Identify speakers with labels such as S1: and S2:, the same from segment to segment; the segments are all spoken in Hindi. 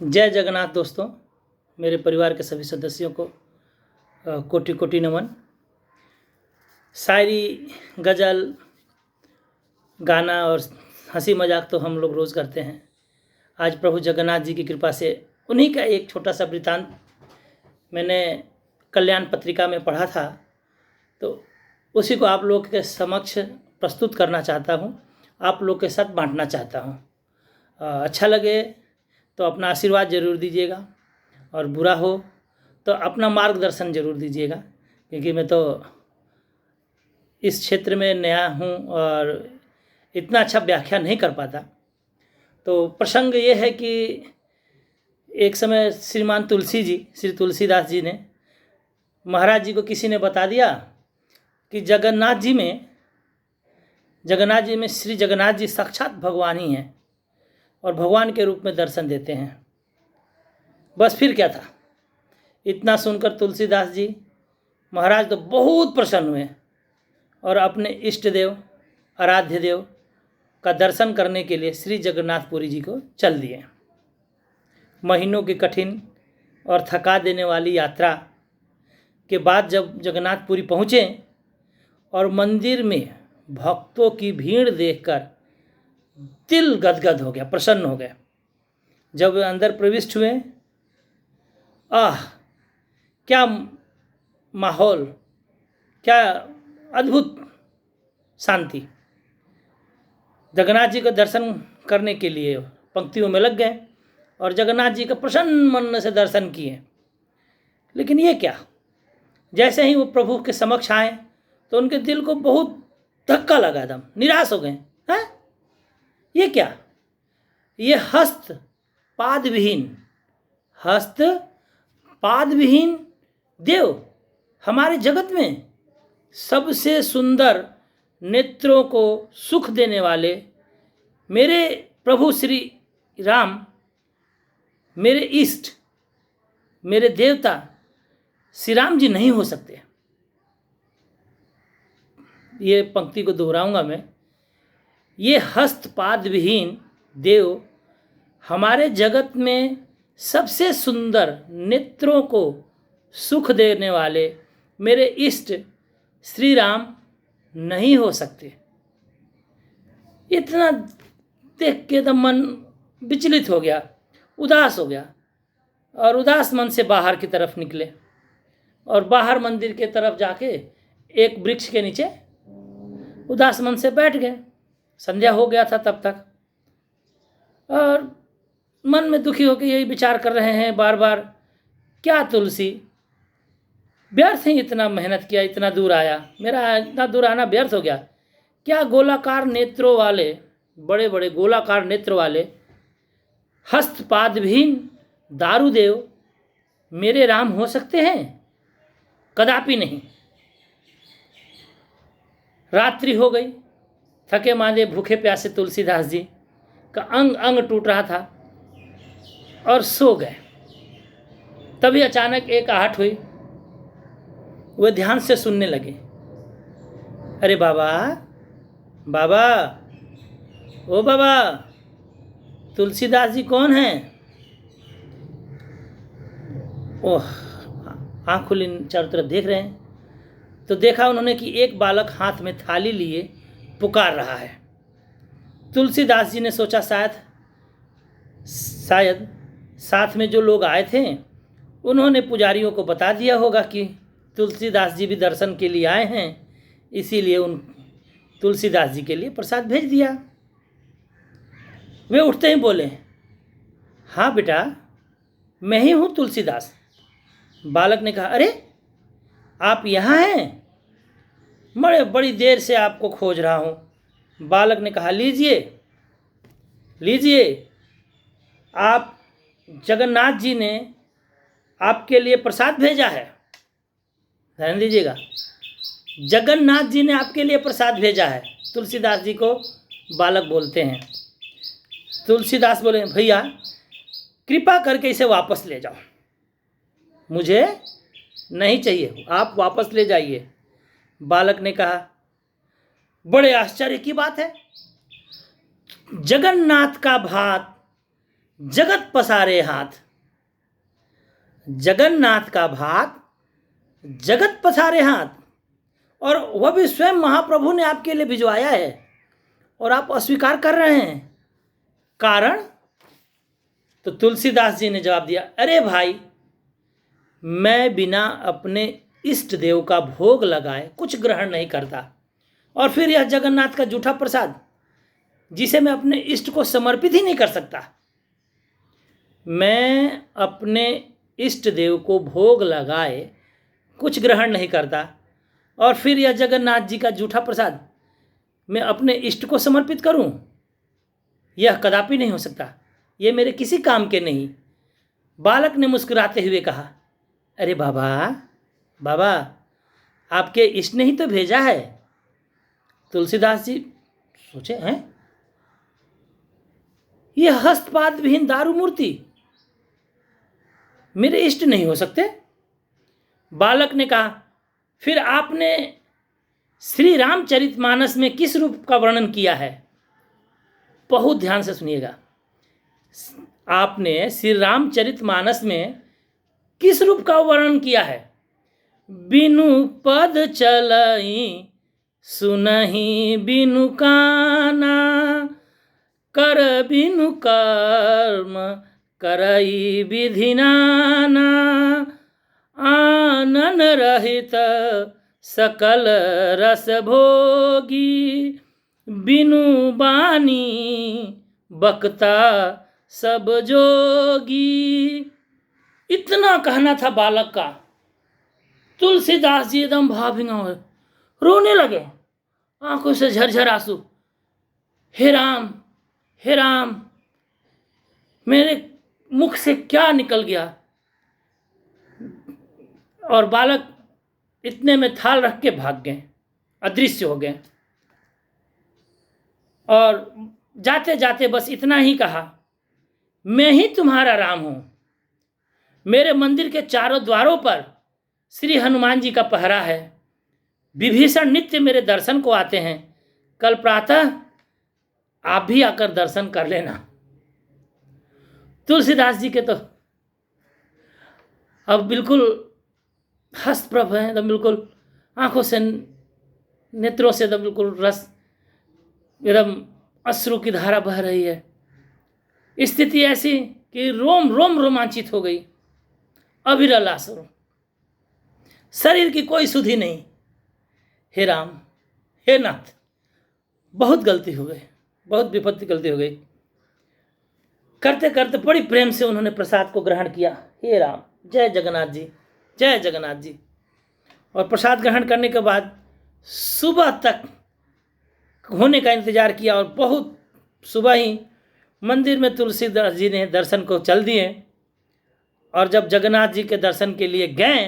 S1: जय जगन्नाथ दोस्तों, मेरे परिवार के सभी सदस्यों को कोटि कोटि नमन। शायरी, गज़ल, गाना और हंसी मजाक तो हम लोग रोज़ करते हैं। आज प्रभु जगन्नाथ जी की कृपा से उन्हीं का एक छोटा सा वृतांत मैंने कल्याण पत्रिका में पढ़ा था, तो उसी को आप लोग के समक्ष प्रस्तुत करना चाहता हूँ, आप लोग के साथ बांटना चाहता हूँ। अच्छा लगे तो अपना आशीर्वाद ज़रूर दीजिएगा, और बुरा हो तो अपना मार्गदर्शन ज़रूर दीजिएगा, क्योंकि मैं तो इस क्षेत्र में नया हूँ और इतना अच्छा व्याख्या नहीं कर पाता। तो प्रसंग ये है कि एक समय श्रीमान श्री तुलसीदास जी ने महाराज जी को किसी ने बता दिया कि जगन्नाथ जी में श्री जगन्नाथ जी साक्षात भगवान ही हैं और भगवान के रूप में दर्शन देते हैं। बस फिर क्या था, इतना सुनकर तुलसीदास जी महाराज तो बहुत प्रसन्न हुए और अपने इष्ट देव, आराध्य देव का दर्शन करने के लिए श्री जगन्नाथपुरी जी को चल दिए। महीनों की कठिन और थका देने वाली यात्रा के बाद जब जगन्नाथपुरी पहुँचे और मंदिर में भक्तों की भीड़ देखकर दिल गदगद हो गया, प्रसन्न हो गया। जब वे अंदर प्रविष्ट हुए, क्या माहौल, क्या अद्भुत शांति। जगन्नाथ जी का दर्शन करने के लिए पंक्तियों में लग गए और जगन्नाथ जी का प्रसन्न मन से दर्शन किए। लेकिन ये क्या, जैसे ही वो प्रभु के समक्ष आए तो उनके दिल को बहुत धक्का लगा, एकदम निराश हो गए। हैं, ये क्या, ये हस्त पाद विहीन देव, हमारे जगत में सबसे सुंदर, नेत्रों को सुख देने वाले मेरे प्रभु श्री राम, मेरे इष्ट, मेरे देवता श्री राम जी नहीं हो सकते। ये पंक्ति को दोहराऊंगा मैं। ये हस्तपाद विहीन देव हमारे जगत में सबसे सुंदर, नेत्रों को सुख देने वाले मेरे इष्ट श्री राम नहीं हो सकते। इतना देख के तो मन विचलित हो गया, उदास हो गया, और उदास मन से बाहर की तरफ निकले और बाहर मंदिर के तरफ जाके एक वृक्ष के नीचे उदास मन से बैठ गए। संध्या हो गया था तब तक, और मन में दुखी होकर यही विचार कर रहे हैं बार बार, क्या तुलसी, व्यर्थ ही इतना मेहनत किया, इतना दूर आया, मेरा इतना दूर आना व्यर्थ हो गया। क्या गोलाकार नेत्रों वाले, बड़े बड़े गोलाकार नेत्र वाले हस्तपाद विहीन दारुदेव मेरे राम हो सकते हैं? कदापि नहीं। रात्रि हो गई, थके मांदे भूखे प्यासे तुलसीदास जी का अंग अंग टूट रहा था और सो गए। तभी अचानक एक आहट हुई, वे ध्यान से सुनने लगे। अरे बाबा, बाबा, ओ बाबा, तुलसीदास जी कौन हैं? ओह, आँख खुली चारों तरफ देख रहे हैं, तो देखा उन्होंने कि एक बालक हाथ में थाली लिए पुकार रहा है। तुलसीदास जी ने सोचा शायद साथ में जो लोग आए थे उन्होंने पुजारियों को बता दिया होगा कि तुलसीदास जी भी दर्शन के लिए आए हैं, इसीलिए उन तुलसीदास जी के लिए प्रसाद भेज दिया। वे उठते ही बोले, हाँ बेटा, मैं ही हूँ तुलसीदास। बालक ने कहा, अरे आप यहाँ हैं, बड़ी देर से आपको खोज रहा हूँ। बालक ने कहा, लीजिए लीजिए, आप जगन्नाथ जी ने आपके लिए प्रसाद भेजा है। ध्यान दीजिएगा, जगन्नाथ जी ने आपके लिए प्रसाद भेजा है। तुलसीदास जी को बालक बोलते हैं। तुलसीदास बोले, भैया कृपा करके इसे वापस ले जाओ, मुझे नहीं चाहिए, आप वापस ले जाइए। बालक ने कहा, बड़े आश्चर्य की बात है, जगन्नाथ का भात जगत पसारे हाथ, जगन्नाथ का भात जगत पसारे हाथ, और वह भी स्वयं महाप्रभु ने आपके लिए भिजवाया है और आप अस्वीकार कर रहे हैं। कारण? तो तुलसीदास जी ने जवाब दिया, अरे भाई, मैं बिना अपने इष्ट देव का भोग लगाए कुछ ग्रहण नहीं करता, और फिर यह जगन्नाथ का जूठा प्रसाद जिसे मैं अपने इष्ट को समर्पित ही नहीं कर सकता, मैं अपने इष्ट देव को भोग लगाए कुछ ग्रहण नहीं करता, और फिर यह जगन्नाथ जी का जूठा प्रसाद मैं अपने इष्ट को समर्पित करूं, यह कदापि नहीं हो सकता, ये मेरे किसी काम के नहीं। बालक ने मुस्कुराते हुए कहा, अरे बाबा बाबा, आपके इष्ट ने ही तो भेजा है। तुलसीदास जी सोचे, हैं यह हस्तपाद विहीन दारू मूर्ति मेरे इष्ट नहीं हो सकते। बालक ने कहा, फिर आपने श्री रामचरितमानस में किस रूप का वर्णन किया है? बहुत ध्यान से सुनिएगा। आपने श्री रामचरितमानस में किस रूप का वर्णन किया है? बिनु पद चलई सुनहि बिनु काना, कर बिनु कर्म करई विधि नाना, आनन रहित सकल रस भोगी, बिनु बानी बक्ता सब जोगी। इतना कहना था बालक का। तुलसीदास जी एकदम भावभीना हुए, रोने लगे, आंखों से झरझर आंसू। हे राम, हे राम, मेरे मुख से क्या निकल गया। और बालक इतने में थाल रख के भाग गए, अदृश्य हो गए, और जाते जाते बस इतना ही कहा, मैं ही तुम्हारा राम हूं। मेरे मंदिर के चारों द्वारों पर श्री हनुमान जी का पहरा है। विभीषण नित्य मेरे दर्शन को आते हैं। कल प्रातः आप भी आकर दर्शन कर लेना। तुलसीदास जी के तो अब बिल्कुल हस्तप्रभ हैं, एकदम बिल्कुल आंखों से, नेत्रों से एकदम बिल्कुल रस, एकदम अश्रु की धारा बह रही है। स्थिति ऐसी कि रोम रोम रोमांचित हो गई। अविरल आंसू, शरीर की कोई सुधि नहीं। हे राम, हे नाथ, बहुत गलती हो गई, बहुत विपत्ति गलती हो गई। करते करते बड़ी प्रेम से उन्होंने प्रसाद को ग्रहण किया। हे राम, जय जगन्नाथ जी, जय जगन्नाथ जी। और प्रसाद ग्रहण करने के बाद सुबह तक होने का इंतजार किया, और बहुत सुबह ही मंदिर में तुलसीदास जी ने दर्शन को चल दिए। और जब जगन्नाथ जी के दर्शन के लिए गए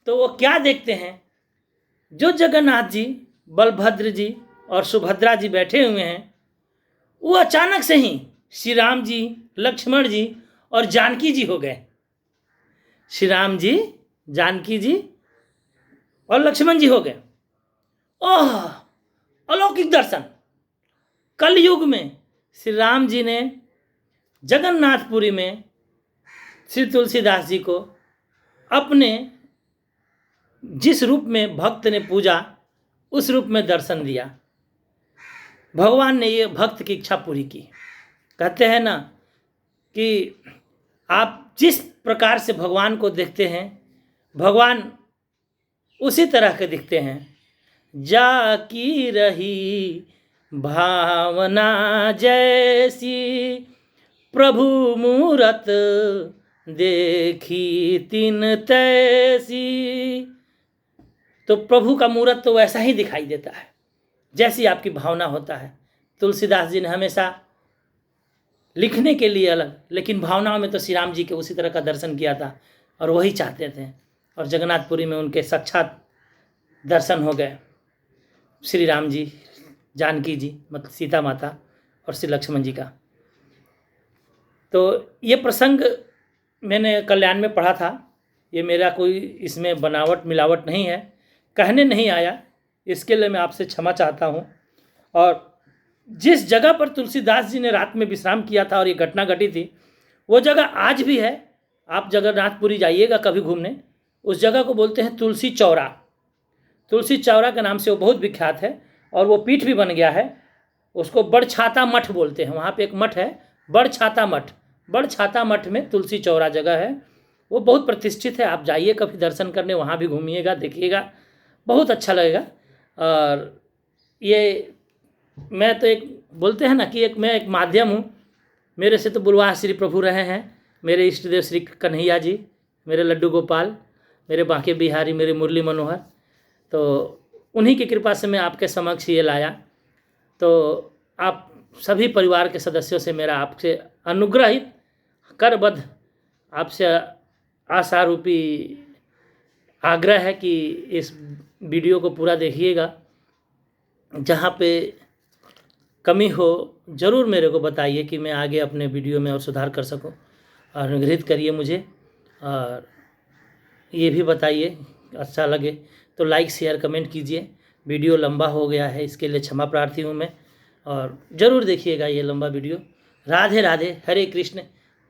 S1: तो वो क्या देखते हैं, जो जगन्नाथ जी, बलभद्र जी और सुभद्रा जी बैठे हुए हैं, वो अचानक से ही श्री राम जी, लक्ष्मण जी और जानकी जी हो गए। श्री राम जी, जानकी जी और लक्ष्मण जी हो गए। ओह, अलौकिक दर्शन! कलयुग में श्री राम जी ने जगन्नाथपुरी में श्री तुलसीदास जी को अपने जिस रूप में भक्त ने पूजा, उस रूप में दर्शन दिया। भगवान ने ये भक्त की इच्छा पूरी की। कहते हैं ना कि आप जिस प्रकार से भगवान को देखते हैं, भगवान उसी तरह के दिखते हैं। जाकी रही भावना जैसी, प्रभु मूरत देखी तिन तैसी। तो प्रभु का मूरत तो वैसा ही दिखाई देता है जैसी आपकी भावना होता है। तुलसीदास जी ने हमेशा लिखने के लिए अलग, लेकिन भावनाओं में तो श्री राम जी के उसी तरह का दर्शन किया था, और वही चाहते थे। और जगन्नाथपुरी में उनके साक्षात दर्शन हो गए। श्री राम जी, जानकी जी मतलब सीता माता और श्री लक्ष्मण जी का। तो ये प्रसंग मैंने कल्याण में पढ़ा था। ये मेरा कोई इसमें बनावट मिलावट नहीं है, कहने नहीं आया, इसके लिए मैं आपसे क्षमा चाहता हूँ। और जिस जगह पर तुलसीदास जी ने रात में विश्राम किया था और ये घटना घटी थी, वो जगह आज भी है। आप जगन्नाथपुरी जाइएगा कभी घूमने, उस जगह को बोलते हैं तुलसी चौरा। तुलसी चौरा के नाम से वो बहुत विख्यात है और वो पीठ भी बन गया है। उसको बड़छाता मठ बोलते हैं। वहाँ पे एक मठ है बड़छाता मठ। बड़छाता मठ में तुलसी चौरा जगह है, वो बहुत प्रतिष्ठित है। आप जाइए कभी दर्शन करने, वहाँ भी घूमिएगा, देखिएगा, बहुत अच्छा लगेगा। और ये मैं तो एक बोलते हैं ना कि मैं एक माध्यम हूँ। मेरे से तो बुलवाह श्री प्रभु रहे हैं, मेरे इष्ट देव श्री कन्हैया जी, मेरे लड्डू गोपाल, मेरे बांके बिहारी, मेरे मुरली मनोहर। तो उन्हीं की कृपा से मैं आपके समक्ष ये लाया। तो आप सभी परिवार के सदस्यों से मेरा आपसे अनुग्रहित करबद्ध आपसे आशारूपी आग्रह है कि इस वीडियो को पूरा देखिएगा। जहाँ पे कमी हो ज़रूर मेरे को बताइए कि मैं आगे अपने वीडियो में और सुधार कर सकूं। और अनुग्रहित करिए मुझे, और ये भी बताइए अच्छा लगे तो लाइक शेयर कमेंट कीजिए। वीडियो लंबा हो गया है, इसके लिए क्षमा प्रार्थी हूँ मैं, और ज़रूर देखिएगा ये लंबा वीडियो। राधे राधे, हरे कृष्ण,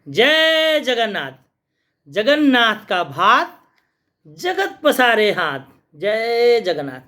S1: जय जगन्नाथ। जगन्नाथ का भात जगत पसारे हाथ, जय जगन्नाथ।